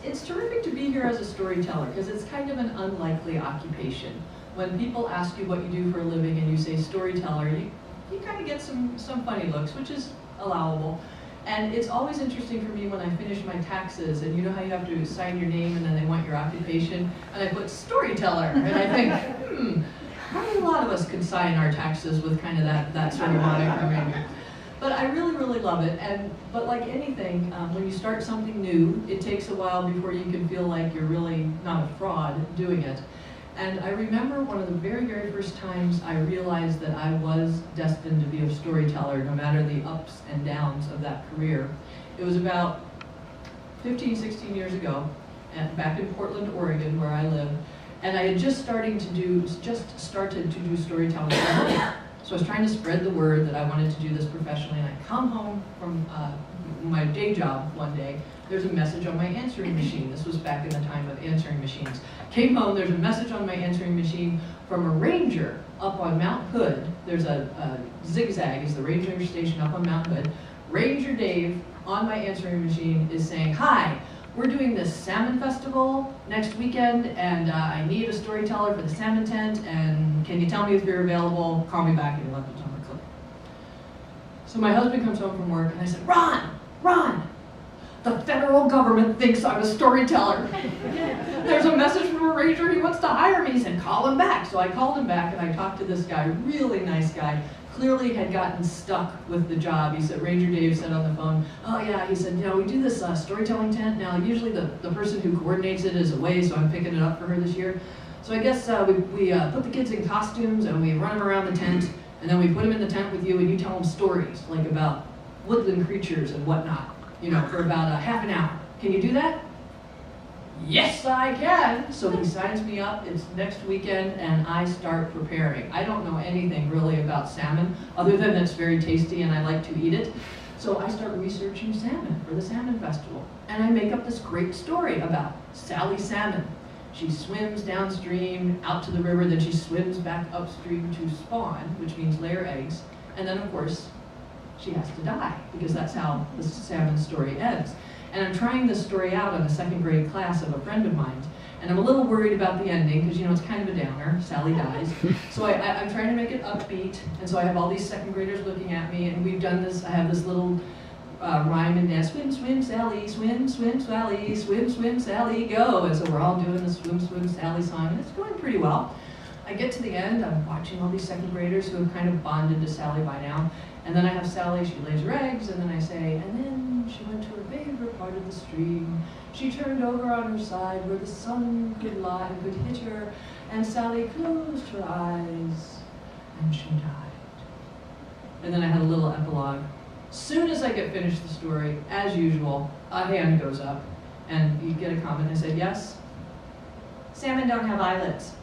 it's terrific to be here as a storyteller because it's kind of an unlikely occupation. When people ask you what you do for a living and you say storyteller, you kind of get some funny looks, which is allowable. And it's always interesting for me when I finish my taxes, and you know how you have to sign your name and then they want your occupation, and I put storyteller, and I think, probably a lot of us could sign our taxes with kind of that sort of moniker maybe. But I really, really love it, but like anything, when you start something new, it takes a while before you can feel like you're really not a fraud doing it. And I remember one of the very, very first times I realized that I was destined to be a storyteller, no matter the ups and downs of that career. It was about 15, 16 years ago, back in Portland, Oregon, where I live, and I had just started to do storytelling. So I was trying to spread the word that I wanted to do this professionally, and I come home from my day job one day. There's a message on my answering machine. This was back in the time of answering machines. Came home, there's a message on my answering machine from a ranger up on Mount Hood. There's a zigzag, is the ranger station up on Mount Hood. Ranger Dave on my answering machine is saying, "Hi, we're doing this salmon festival next weekend, and I need a storyteller for the salmon tent, and can you tell me if you're available? Call me back," and he left it on the clip. So my husband comes home from work, and I said, Ron, the federal government thinks I'm a storyteller. There's a message from a ranger, he wants to hire me. He said, call him back. So I called him back, and I talked to this guy, really nice guy, clearly had gotten stuck with the job. He said, Ranger Dave said on the phone, "Oh yeah," he said, we do this storytelling tent. Now usually the person who coordinates it is away, so I'm picking it up for her this year. So I guess we put the kids in costumes and we run them around the tent, and then we put them in the tent with you and you tell them stories, like about woodland creatures and whatnot, for about half an hour. Can you do that? Yes, I can. So he signs me up. It's next weekend, and I start preparing. I don't know anything really about salmon, other than it's very tasty and I like to eat it. So I start researching salmon for the salmon festival, and I make up this great story about Sally Salmon. She swims downstream out to the river, then she swims back upstream to spawn, which means lay her eggs, and then of course she has to die, because that's how the salmon story ends. And I'm trying this story out on a second grade class of a friend of mine, and I'm a little worried about the ending, because it's kind of a downer, Sally dies. So I'm trying to make it upbeat, and so I have all these second graders looking at me, and we've done this, I have this little rhyme and dance, swim, swim, Sally, swim, swim, Sally, swim, swim, Sally, go. And so we're all doing the swim, swim, Sally song, and it's going pretty well. I get to the end, I'm watching all these second graders who have kind of bonded to Sally by now, and then I have Sally, she lays her eggs, and then I say, and then she went to her favorite part of the stream. She turned over on her side where the sun could lie, could hit her, and Sally closed her eyes, and she died. And then I had a little epilogue. Soon as I get finished the story, as usual, a hand goes up, and you get a comment. I said, yes? Salmon don't have eyelids.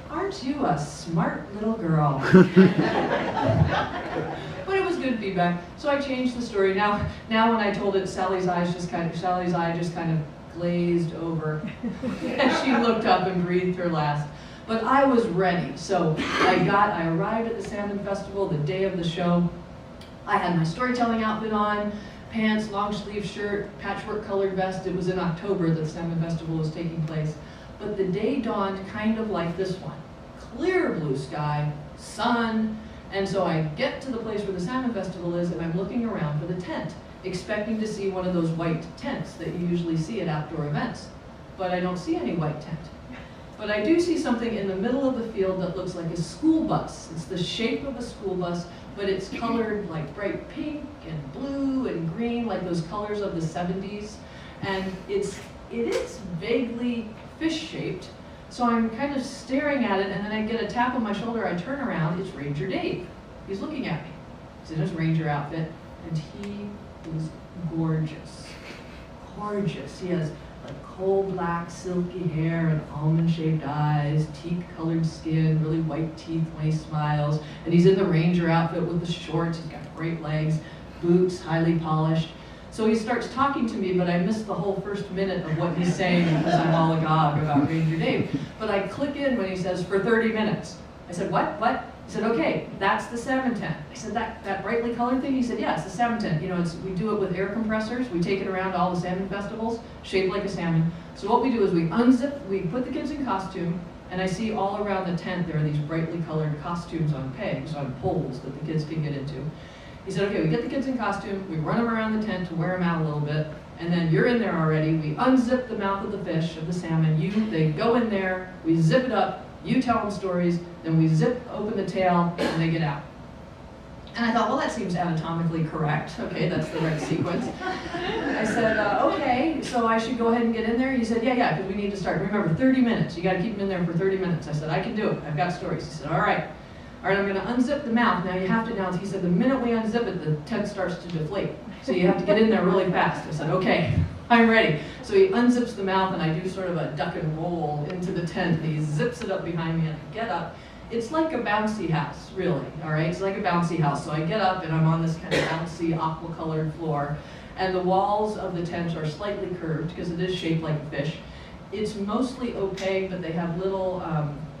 Aren't you a smart little girl? But it was good feedback, so I changed the story. Now when I told it, Sally's eye just kind of glazed over, and she looked up and breathed her last. But I was ready, so I arrived at the Salmon Festival the day of the show. I had my storytelling outfit on, pants, long sleeve shirt, patchwork colored vest. It was in October that the Salmon Festival was taking place. But the day dawned kind of like this one. Clear blue sky, sun, and so I get to the place where the Salmon Festival is, and I'm looking around for the tent, expecting to see one of those white tents that you usually see at outdoor events. But I don't see any white tent. But I do see something in the middle of the field that looks like a school bus. It's the shape of a school bus, but it's colored like bright pink and blue and green, like those colors of the 70s. And it is vaguely fish-shaped. So I'm kind of staring at it, and then I get a tap on my shoulder. I turn around, it's Ranger Dave. He's looking at me. He's in his ranger outfit, and he is gorgeous. Gorgeous. He has like coal black silky hair and almond-shaped eyes, teak-colored skin, really white teeth when he smiles, and he's in the ranger outfit with the shorts. He's got great legs, boots, highly polished. So he starts talking to me, but I missed the whole first minute of what he's saying because I'm all agog about Ranger Dave. But I click in when he says, for 30 minutes. I said, what? He said, okay, that's the salmon tent. I said, that brightly colored thing? He said, yeah, it's the salmon tent. You know, we do it with air compressors. We take it around to all the salmon festivals, shaped like a salmon. So what we do is we unzip, we put the kids in costume, and I see all around the tent there are these brightly colored costumes on pegs, on poles that the kids can get into. He said, okay, we get the kids in costume, we run them around the tent to wear them out a little bit, and then you're in there already. We unzip the mouth of the fish, of the salmon. They go in there, we zip it up, you tell them stories, then we zip open the tail, and they get out. And I thought, well, that seems anatomically correct. Okay, that's the right sequence. I said, okay, so I should go ahead and get in there? He said, yeah, because we need to start. Remember, 30 minutes. You got to keep them in there for 30 minutes. I said, I can do it. I've got stories. He said, all right, I'm going to unzip the mouth. Now you have to, he said, the minute we unzip it, the tent starts to deflate. So you have to get in there really fast. I said, okay, I'm ready. So he unzips the mouth, and I do sort of a duck and roll into the tent, and he zips it up behind me, and I get up. It's like a bouncy house, really, all right? It's like a bouncy house. So I get up, and I'm on this kind of bouncy, aqua-colored floor, and the walls of the tent are slightly curved, because it is shaped like a fish. It's mostly opaque, but they have little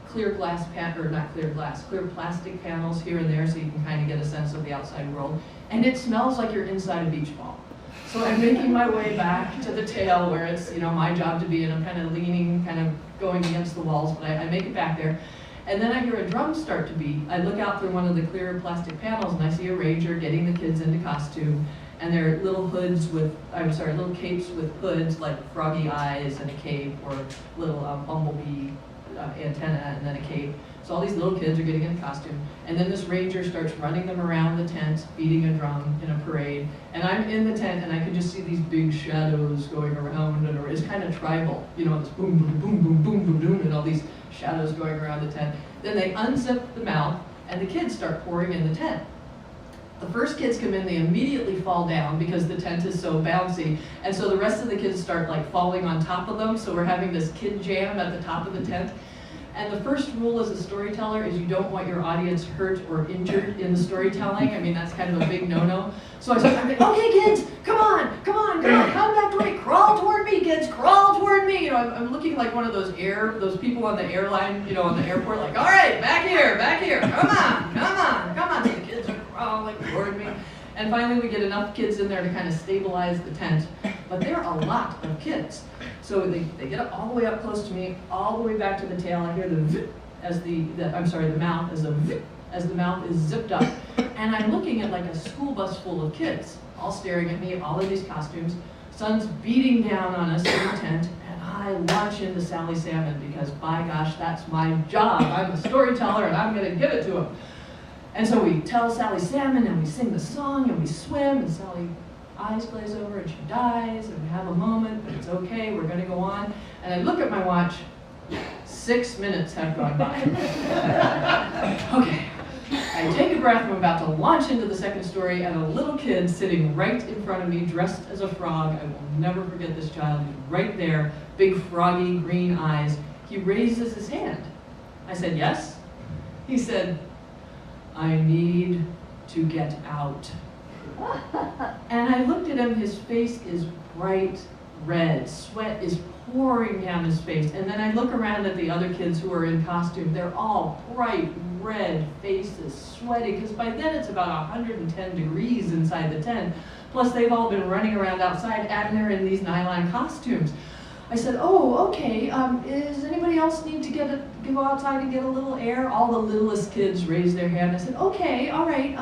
clear plastic panels here and there, so you can kind of get a sense of the outside world. And it smells like you're inside a beach ball. So I'm making my way back to the tail where it's, my job to be, and I'm kind of leaning, kind of going against the walls, but I make it back there. And then I hear a drum start to beat. I look out through one of the clear plastic panels, and I see a ranger getting the kids into costume, and they're little little capes with hoods, like froggy eyes and a cape, or little bumblebee antenna and then a cape. So all these little kids are getting into costume, and then this ranger starts running them around the tent, beating a drum in a parade, and I'm in the tent, and I can just see these big shadows going around, and it's kind of tribal, this boom, boom, boom, boom, boom, boom, boom, and all these shadows going around the tent. Then they unzip the mouth, and the kids start pouring in the tent. The first kids come in, they immediately fall down because the tent is so bouncy, and so the rest of the kids start falling on top of them, so we're having this kid jam at the top of the tent. And the first rule as a storyteller is you don't want your audience hurt or injured in the storytelling. I mean, that's kind of a big no-no. So I said, okay, kids, come on, come back to me, crawl toward me, kids, crawl toward me. I'm looking like one of those people on the airline, on the airport, like, all right, back here, come on. So the kids are crawling toward me. And finally, we get enough kids in there to kind of stabilize the tent. But there are a lot of kids. So they get up all the way up close to me, all the way back to the tail. I hear the vip as the mouth as a vip as the mouth is zipped up. And I'm looking at like a school bus full of kids, all staring at me, all in these costumes. Sun's beating down on us in the tent, and I launch into Sally Salmon because, by gosh, that's my job. I'm a storyteller, and I'm going to give it to them. And so we tell Sally Salmon, and we sing the song, and we swim, and Sally eyes glaze over, and she dies, and we have a moment, but it's okay, we're going to go on. And I look at my watch, 6 minutes have gone by. Okay, I take a breath, I'm about to launch into the second story, and a little kid sitting right in front of me, dressed as a frog. I will never forget this child. He's right there, big froggy green eyes. He raises his hand. I said, yes? He said, I need to get out. And I looked at him, his face is bright red, sweat is pouring down his face. And then I look around at the other kids who are in costume, they're all bright red faces, sweaty, because by then it's about 110 degrees inside the tent. Plus they've all been running around outside and they're in these nylon costumes. I said, oh, okay, does anybody else need to go outside and get a little air? All the littlest kids raised their hand. I said, okay, all right,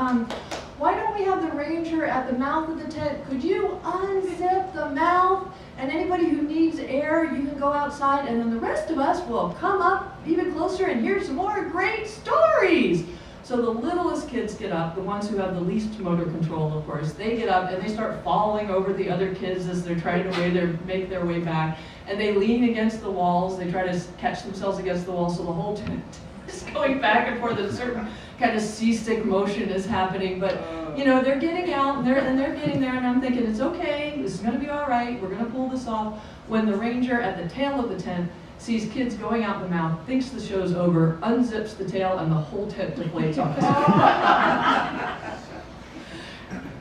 why don't we have the ranger at the mouth of the tent? Could you unzip the mouth? And anybody who needs air, you can go outside, and then the rest of us will come up even closer and hear some more great stories. So the littlest kids get up, the ones who have the least motor control, of course, they get up and they start falling over the other kids as they're trying to make their way back. And they lean against the walls, they try to catch themselves against the walls, so the whole tent is going back and forth. A certain kind of seasick motion is happening, but they're getting out and they're getting there, and I'm thinking, it's okay, this is going to be all right, we're going to pull this off. When the ranger at the tail of the tent sees kids going out the mouth, thinks the show's over, unzips the tail, and the whole tent deflates on us.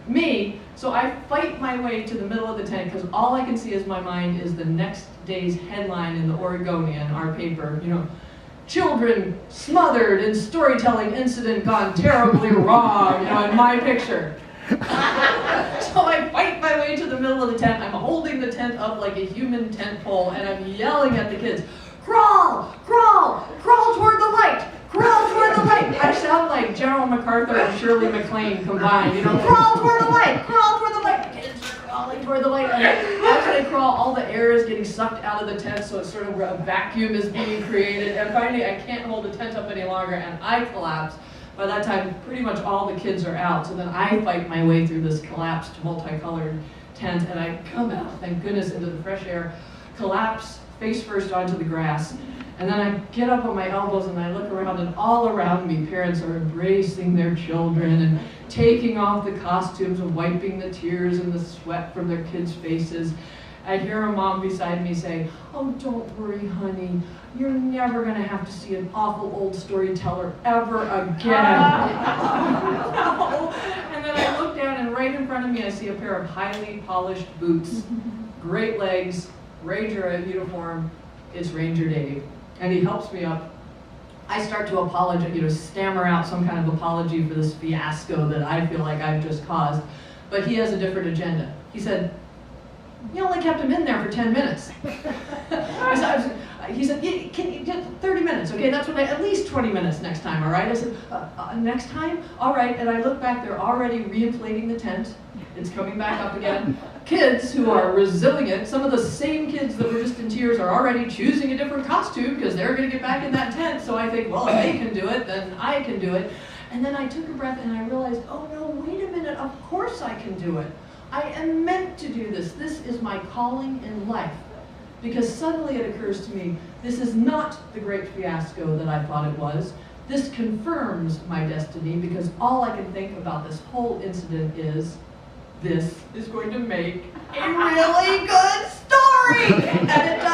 Me, so I fight my way to the middle of the tent because all I can see as my mind is the next day's headline in the Oregonian, our paper, children smothered in storytelling incident gone terribly wrong, in my picture. So I fight my way to the middle of the tent. I'm holding the tent up like a human tent pole, and I'm yelling at the kids, crawl, crawl, crawl toward the light, crawl toward the light. I sound like General MacArthur and Shirley MacLaine combined, crawl toward the light, crawl toward the light. The kids are crawling toward the light, and as they crawl, all the air is getting sucked out of the tent, so it's sort of a vacuum is being created, and finally I can't hold the tent up any longer, and I collapse. By that time, pretty much all the kids are out, so then I fight my way through this collapsed, multicolored tent, and I come out, thank goodness, into the fresh air, collapse face first onto the grass, and then I get up on my elbows and I look around, and all around me, parents are embracing their children and taking off the costumes and wiping the tears and the sweat from their kids' faces. I hear a mom beside me say, "Oh, don't worry, honey. You're never going to have to see an awful old storyteller ever again." And then I look down, and right in front of me I see a pair of highly polished boots, great legs, Ranger uniform. It's Ranger Dave. And he helps me up. I start to apologize, stammer out some kind of apology for this fiasco that I feel like I've just caused. But he has a different agenda. He said, "You only kept him in there for 10 minutes. He said, "Can you get 30 minutes? Okay, that's what at least 20 minutes next time, all right?" I said, "Next time? All right." And I look back, they're already reinflating the tent. It's coming back up again. Kids who are resilient, some of the same kids that were just in tears are already choosing a different costume because they're going to get back in that tent. So I think, well, if they can do it, then I can do it. And then I took a breath and I realized, oh no, wait a minute, of course I can do it. I am meant to do this. This is my calling in life. Because suddenly it occurs to me, this is not the great fiasco that I thought it was. This confirms my destiny, because all I can think about this whole incident is, this is going to make a really good story! And it does.